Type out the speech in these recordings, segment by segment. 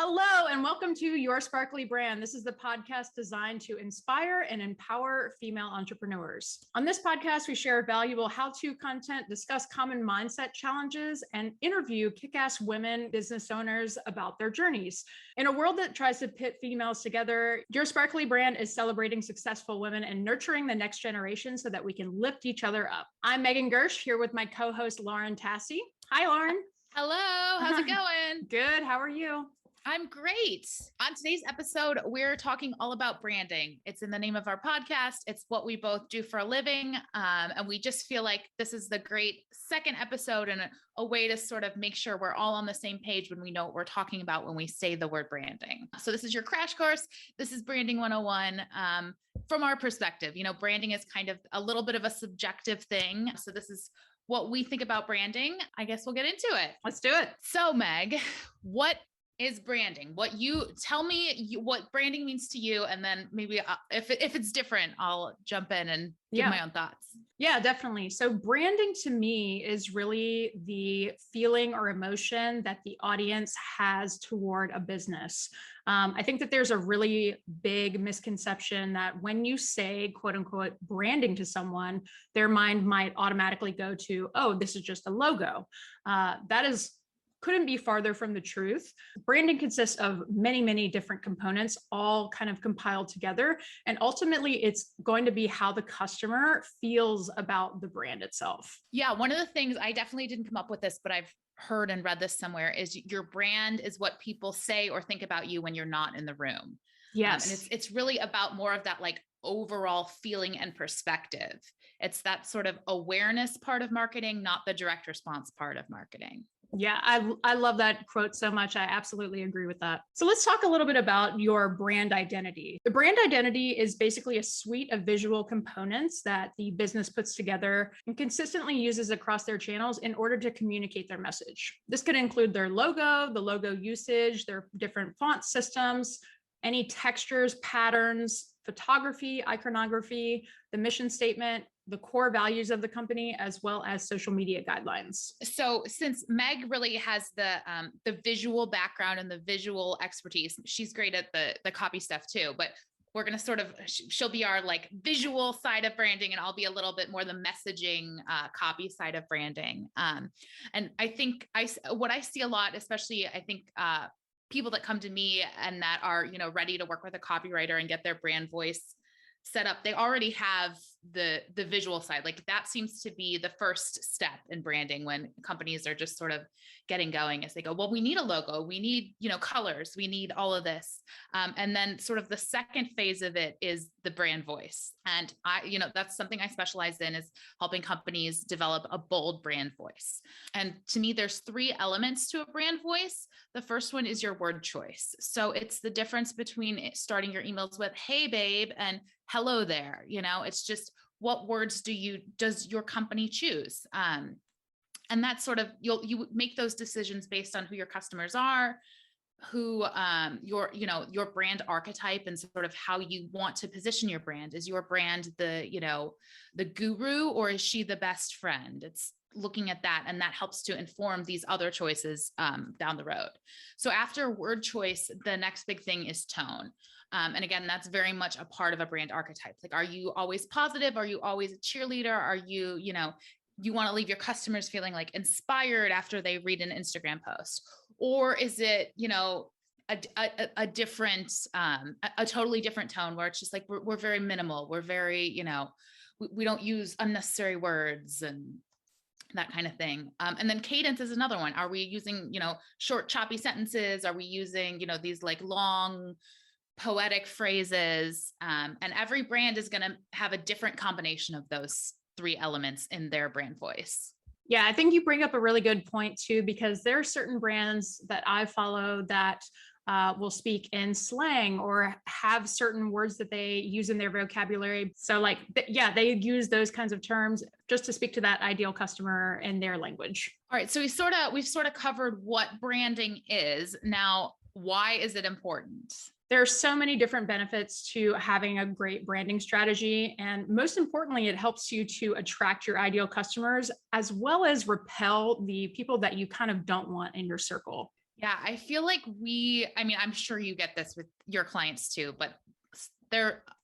Hello, and welcome to Your Sparkly Brand. This is the podcast designed to inspire and empower female entrepreneurs. On this podcast, we share valuable how-to content, discuss common mindset challenges, and interview kick-ass women business owners about their journeys. In a world that tries to pit females together, Your Sparkly Brand is celebrating successful women and nurturing the next generation so that we can lift each other up. I'm Megan Gersh, here with my co-host, Lauren Tassi. Hi, Lauren. Hello, how's it going? Good, how are you? I'm great. On today's episode, we're talking all about branding. It's in the name of our podcast. It's what we both do for a living. And we just feel like this is the great second episode and a way to sort of make sure we're all on the same page when we know what we're talking about when we say the word branding. So this is your crash course. This is Branding 101. From our perspective, branding is kind of a little bit of a subjective thing. So this is what we think about branding. I guess we'll get into it. Let's do it. So Meg, what is branding? Tell me what branding means to you. And then maybe if it's different, I'll jump in and give my own thoughts. Yeah, definitely. So branding to me is really the feeling or emotion that the audience has toward a business. I think that there's a really big misconception that when you say quote unquote branding to someone, their mind might automatically go to, oh, this is just a logo. Couldn't be farther from the truth. Branding consists of many, many different components, all kind of compiled together. And ultimately, it's going to be how the customer feels about the brand itself. Yeah, one of the things, I definitely didn't come up with this, but I've heard and read this somewhere, is your brand is what people say or think about you when you're not in the room. Yes. And it's really about more of that like overall feeling and perspective. It's that sort of awareness part of marketing, not the direct response part of marketing. Yeah, I love that quote so much. I absolutely agree with that. So let's talk a little bit about your brand identity. The brand identity is basically a suite of visual components that the business puts together and consistently uses across their channels in order to communicate their message. This could include their logo, the logo usage, their different font systems, any textures, patterns, photography, iconography, the mission statement, the core values of the company, as well as social media guidelines. So since Meg really has the visual background and the visual expertise, she's great at the copy stuff too, but we're going to she'll be our like visual side of branding and I'll be a little bit more the messaging copy side of branding. And I think what I see a lot, especially I think people that come to me and that are, ready to work with a copywriter and get their brand voice set up, they already have the visual side. Like that seems to be the first step in branding when companies are just sort of getting going, as they go, well, we need a logo, we need, colors, we need all of this. And then sort of the second phase of it is the brand voice. And that's something I specialize in, is helping companies develop a bold brand voice. And to me, there's three elements to a brand voice. The first one is your word choice. So it's the difference between starting your emails with, hey babe, and hello there. It's just, what words does your company choose? And that's sort of, you make those decisions based on who your customers are, who your brand archetype, and sort of how you want to position your brand. Is your brand the guru, or is she the best friend? It's looking at that, and that helps to inform these other choices down the road. So after word choice, the next big thing is tone. And again, that's very much a part of a brand archetype. Like, are you always positive? Are you always a cheerleader? Are you, you want to leave your customers feeling like inspired after they read an Instagram post? Or is it, a different, a totally different tone where it's just like, we're very minimal. We're very, we don't use unnecessary words and that kind of thing. And then cadence is another one. Are we using, short, choppy sentences? Are we using, these like long, poetic phrases? And every brand is going to have a different combination of those three elements in their brand voice. Yeah, I think you bring up a really good point too, because there are certain brands that I follow that will speak in slang or have certain words that they use in their vocabulary. So they use those kinds of terms just to speak to that ideal customer in their language. All right. So we've sort of covered what branding is. Now, why is it important? There are so many different benefits to having a great branding strategy. And most importantly, it helps you to attract your ideal customers, as well as repel the people that you kind of don't want in your circle. Yeah, I feel like I mean, I'm sure you get this with your clients too, but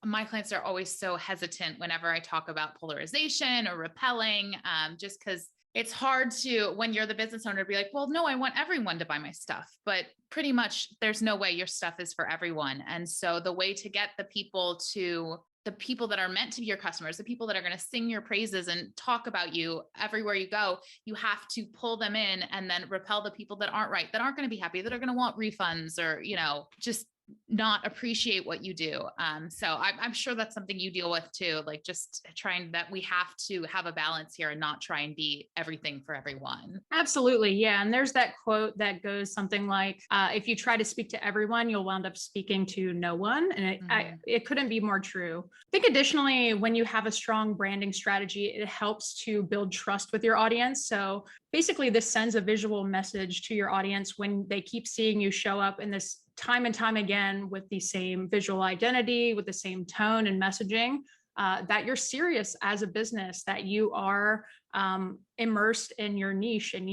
my clients are always so hesitant whenever I talk about polarization or repelling, just because it's hard to, when you're the business owner, to be like, well, no, I want everyone to buy my stuff, but pretty much there's no way your stuff is for everyone. And so the way to get the people that are meant to be your customers, the people that are going to sing your praises and talk about you everywhere you go, you have to pull them in and then repel the people that aren't right, that aren't going to be happy, that are going to want refunds or, just not appreciate what you do. So I'm sure that's something you deal with too, like just trying that we have to have a balance here and not try and be everything for everyone. Absolutely. Yeah. And there's that quote that goes something like, if you try to speak to everyone, you'll wind up speaking to no one. And it couldn't be more true. I think additionally, when you have a strong branding strategy, it helps to build trust with your audience. So basically, this sends a visual message to your audience when they keep seeing you show up in this time and time again with the same visual identity, with the same tone and messaging, that you're serious as a business, that you are immersed in your niche and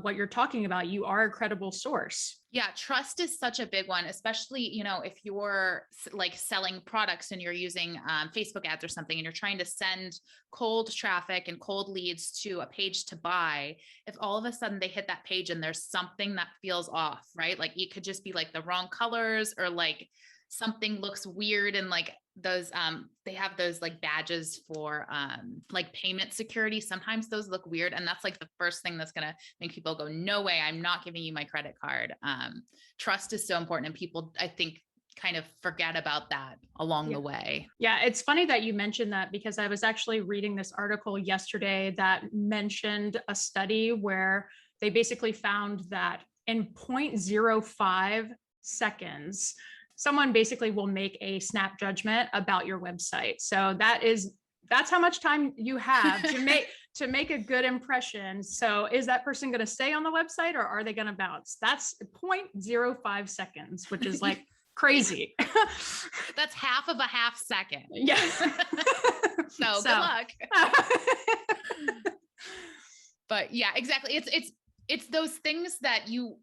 what you're talking about. You are a credible source. Yeah, trust is such a big one, especially, if you're like selling products and you're using Facebook ads or something, and you're trying to send cold traffic and cold leads to a page to buy. If all of a sudden they hit that page and there's something that feels off, right? Like it could just be like the wrong colors, or like something looks weird, and like those they have those like badges for like payment security. Sometimes those look weird, and that's like the first thing that's going to make people go, no way, I'm not giving you my credit card. Trust is so important, and people, I think, kind of forget about that along the way. Yeah, it's funny that you mentioned that, because I was actually reading this article yesterday that mentioned a study where they basically found that in 0.05 seconds, someone basically will make a snap judgment about your website. So that's how much time you have to make a good impression. So is that person going to stay on the website, or are they going to bounce? That's 0.05 seconds, which is like crazy. That's half of a half second. Yeah. So good luck. But yeah, exactly. It's those things that you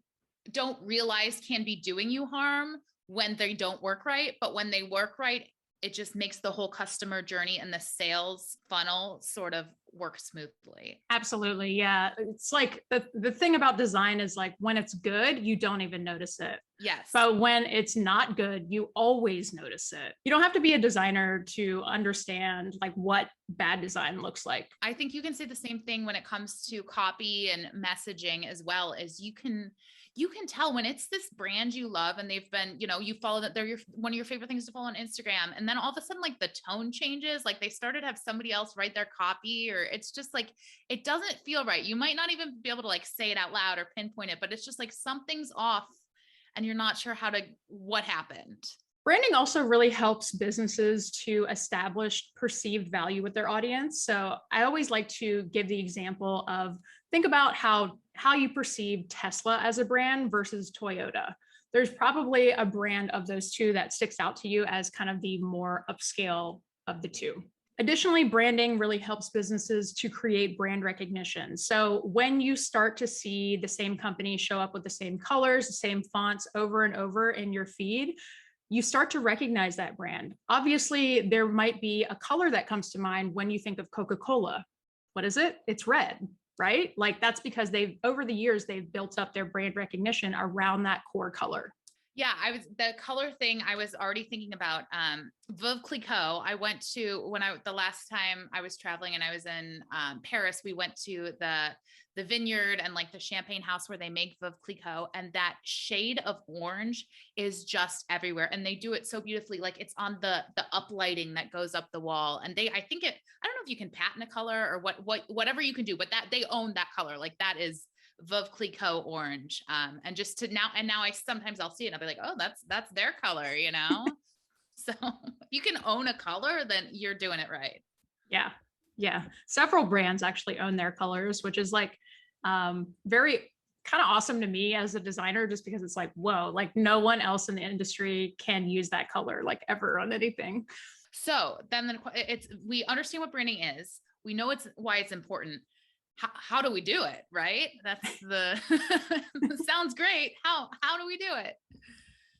don't realize can be doing you harm when they don't work right. But when they work right, it just makes the whole customer journey and the sales funnel sort of work smoothly. Absolutely. Yeah. It's like the thing about design is, like, when it's good, you don't even notice it. Yes. But when it's not good, you always notice it. You don't have to be a designer to understand like what bad design looks like. I think you can say the same thing when it comes to copy and messaging as well. As you can tell when it's this brand you love, and they've been, you follow that, they're one of your favorite things to follow on Instagram. And then all of a sudden, like the tone changes, like they started to have somebody else write their copy, or it's just like, it doesn't feel right. You might not even be able to like say it out loud or pinpoint it, but it's just like something's off and you're not sure what happened. Branding also really helps businesses to establish perceived value with their audience. So I always like to give the example of, think about how you perceive Tesla as a brand versus Toyota. There's probably a brand of those two that sticks out to you as kind of the more upscale of the two. Additionally, branding really helps businesses to create brand recognition. So when you start to see the same company show up with the same colors, the same fonts over and over in your feed, you start to recognize that brand. Obviously, there might be a color that comes to mind when you think of Coca-Cola. What is it? It's red, right? Like that's because over the years, they've built up their brand recognition around that core color. Yeah, the color thing I was already thinking about. Veuve Clicquot. I went to the last time I was traveling and I was in Paris. We went to the vineyard and like the champagne house where they make Veuve Clicquot, and that shade of orange is just everywhere. And they do it so beautifully. Like it's on the uplighting that goes up the wall. And I don't know if you can patent a color or whatever you can do, but that they own that color. Like that is Veuve Clicquot orange. And just to now I'll see it and I'll be like, oh, that's their color, So if you can own a color, then you're doing it right. Yeah. Yeah. Several brands actually own their colors, which is like very kind of awesome to me as a designer, just because it's like, whoa, like no one else in the industry can use that color like ever on anything. So then we understand what branding is. We know why it's important. how do we do it? Right. That's the, sounds great. How do we do it?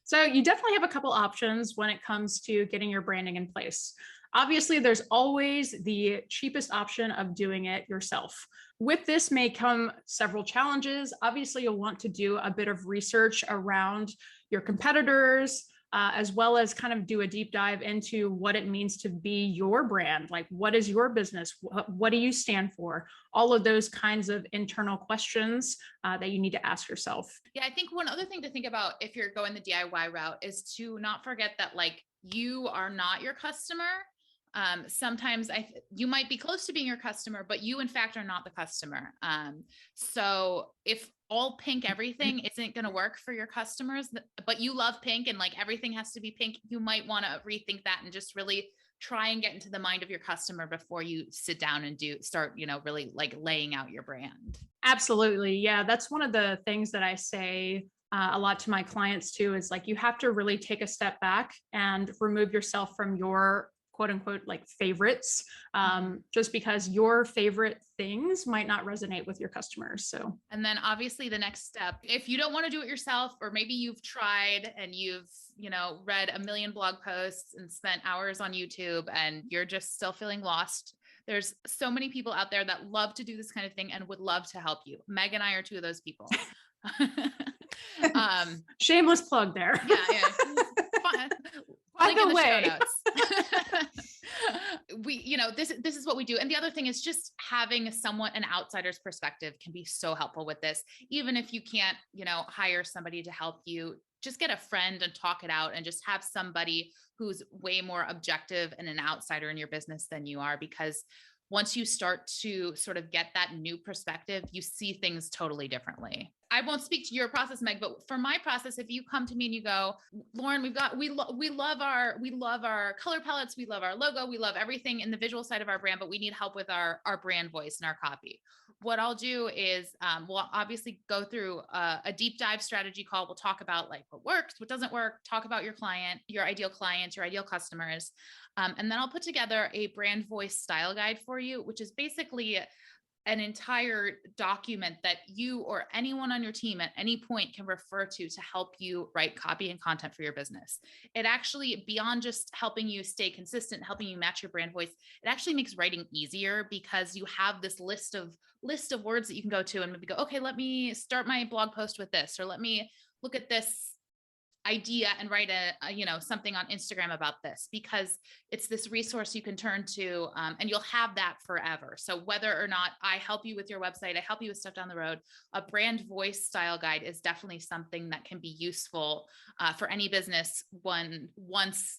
So you definitely have a couple options when it comes to getting your branding in place. Obviously, there's always the cheapest option of doing it yourself. With this may come several challenges. Obviously, you'll want to do a bit of research around your competitors, as well as kind of do a deep dive into what it means to be your brand. Like, what is your business? What do you stand for? All of those kinds of internal questions that you need to ask yourself. Yeah, I think one other thing to think about if you're going the DIY route is to not forget that like you are not your customer. Sometimes you might be close to being your customer, but you in fact are not the customer. So if all pink everything isn't going to work for your customers, but you love pink and like everything has to be pink, you might want to rethink that and just really try and get into the mind of your customer before you sit down and start, really like laying out your brand. Absolutely. Yeah, that's one of the things that I say a lot to my clients too, is like you have to really take a step back and remove yourself from your quote unquote like favorites, just because your favorite things might not resonate with your customers. So, and then obviously the next step, if you don't want to do it yourself, or maybe you've tried and you've, read a million blog posts and spent hours on YouTube and you're just still feeling lost, there's so many people out there that love to do this kind of thing and would love to help you. Meg and I are two of those people. Shameless plug there. Yeah. By the way, this is what we do. And the other thing is just having an outsider's perspective can be so helpful with this. Even if you can't, hire somebody to help you, just get a friend and talk it out and just have somebody who's way more objective and an outsider in your business than you are, because once you start to sort of get that new perspective, you see things totally differently. I won't speak to your process, Meg, but for my process, if you come to me and you go, Lauren, we love our color palettes, we love our logo, we love everything in the visual side of our brand, but we need help with our brand voice and our copy. What I'll do is we'll obviously go through a deep dive strategy call. We'll talk about like what works, what doesn't work, talk about your client, your ideal clients, your ideal customers. And then I'll put together a brand voice style guide for you, which is basically an entire document that you or anyone on your team at any point can refer to help you write copy and content for your business. It actually, beyond just helping you stay consistent, helping you match your brand voice, it actually makes writing easier because you have this list of words that you can go to and maybe go, okay, let me start my blog post with this, or let me look at this idea and write something on Instagram about this, because it's this resource you can turn to, and you'll have that forever. So whether or not I help you with your website, I help you with stuff down the road, a brand voice style guide is definitely something that can be useful for any business once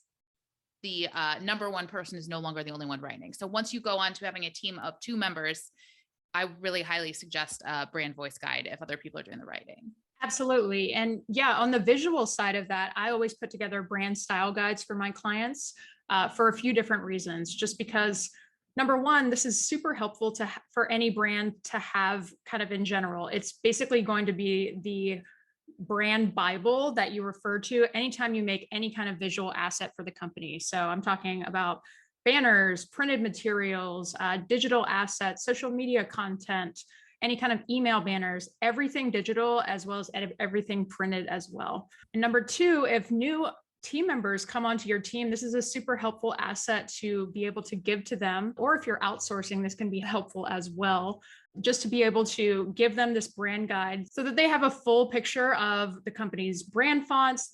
the number one person is no longer the only one writing. So once you go on to having a team of 2 members, I really highly suggest a brand voice guide if other people are doing the writing. Absolutely. And yeah, on the visual side of that, I always put together brand style guides for my clients for a few different reasons. Just because, number one, this is super helpful for any brand to have kind of in general. It's basically going to be the brand Bible that you refer to anytime you make any kind of visual asset for the company. So I'm talking about banners, printed materials, digital assets, social media content, any kind of email banners, everything digital, as well as everything printed as well. And number two, if new team members come onto your team, this is a super helpful asset to be able to give to them. Or if you're outsourcing, this can be helpful as well, just to be able to give them this brand guide so that they have a full picture of the company's brand fonts,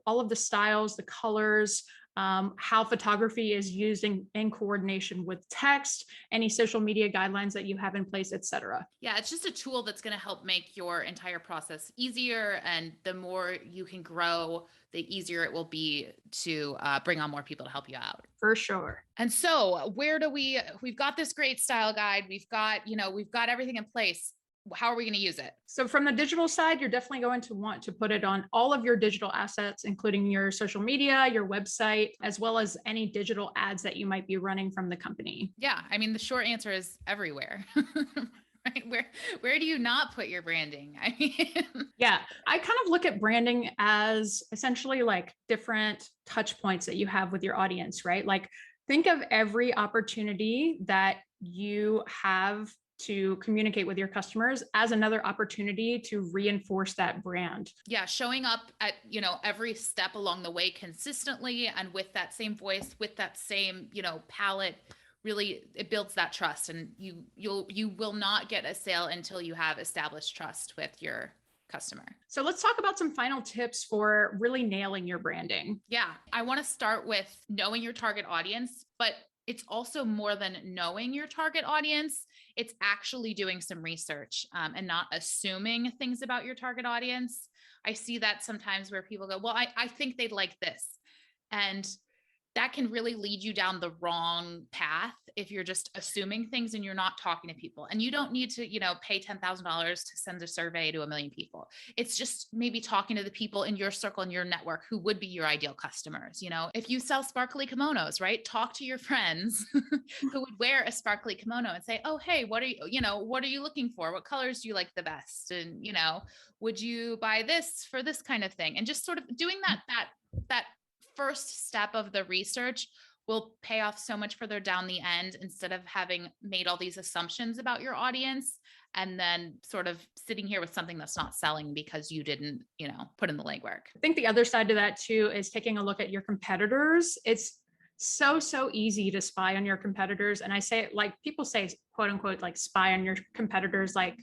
all of the styles, the colors, how photography is used in coordination with text, any social media guidelines that you have in place, etc. Yeah, it's just a tool that's going to help make your entire process easier. And the more you can grow, the easier it will be to bring on more people to help you out. For sure. And so we've got this great style guide. We've got everything in place. How are we going to use it? So from the digital side, you're definitely going to want to put it on all of your digital assets, including your social media, your website, as well as any digital ads that you might be running from the company. Yeah. I mean, the short answer is everywhere. Right? Where do you not put your branding? I mean, yeah, I kind of look at branding as essentially like different touch points that you have with your audience, right? Like think of every opportunity that you have to communicate with your customers as another opportunity to reinforce that brand. Yeah, showing up at, every step along the way consistently and with that same voice, with that same, palette, really it builds that trust, and you will not get a sale until you have established trust with your customer. So let's talk about some final tips for really nailing your branding. Yeah, I want to start with knowing your target audience, but it's also more than knowing your target audience. It's actually doing some research, and not assuming things about your target audience. I see that sometimes where people go, well, I think they'd like this. And that can really lead you down the wrong path if you're just assuming things and you're not talking to people. And you don't need to, pay $10,000 to send a survey to 1 million people. It's just maybe talking to the people in your circle and your network who would be your ideal customers. If you sell sparkly kimonos, right? Talk to your friends who would wear a sparkly kimono and say, oh, hey, what are you looking for? What colors do you like the best? And, would you buy this for this kind of thing? And just sort of doing that first step of the research will pay off so much further down the end, instead of having made all these assumptions about your audience and then sort of sitting here with something that's not selling because you didn't, put in the legwork. I think the other side to that too is taking a look at your competitors. It's so easy to spy on your competitors. And I say, like, people say, quote unquote, like, spy on your competitors, like,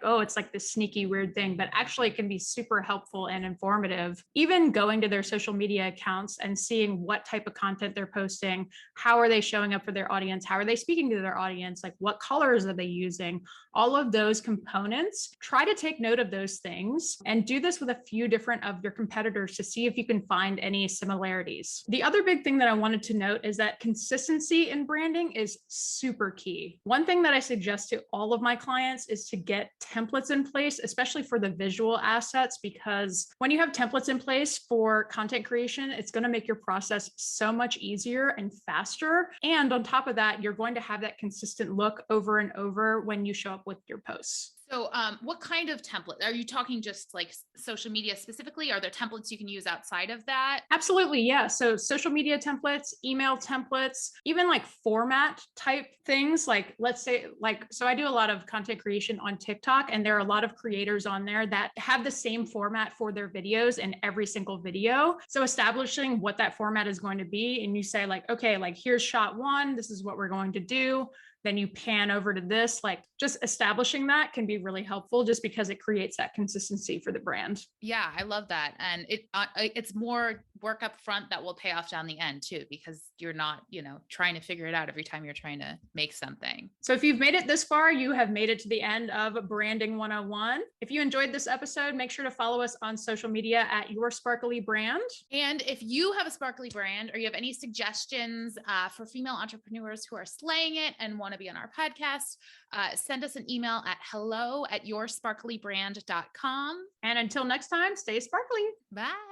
oh, it's like this sneaky weird thing, but actually it can be super helpful and informative. Even going to their social media accounts and seeing what type of content they're posting, how are they showing up for their audience, how are they speaking to their audience, like what colors are they using, all of those components. Try to take note of those things and do this with a few different of your competitors to see if you can find any similarities. The other big thing that I wanted to note is that consistency in branding is super key. One thing that I suggest to all of my clients is to get templates in place, especially for the visual assets, because when you have templates in place for content creation, it's going to make your process so much easier and faster. And on top of that, you're going to have that consistent look over and over when you show up with your posts. So what kind of template? Are you talking just like social media specifically? Are there templates you can use outside of that? Absolutely, yeah. So social media templates, email templates, even like format type things. Like, let's say, so I do a lot of content creation on TikTok, and there are a lot of creators on there that have the same format for their videos in every single video. So establishing what that format is going to be, and you say like, okay, like here's shot one, this is what we're going to do. Then you pan over to this, like just establishing that can be really helpful, just because it creates that consistency for the brand. Yeah, I love that. And it's more work up front that will pay off down the end too, because you're not, trying to figure it out every time you're trying to make something. So if you've made it this far, you have made it to the end of Branding 101. If you enjoyed this episode, make sure to follow us on social media at Your Sparkly Brand. And if you have a sparkly brand, or you have any suggestions for female entrepreneurs who are slaying it and want to be on our podcast, send us an email at hello@yoursparklybrand.com. And until next time, stay sparkly. Bye.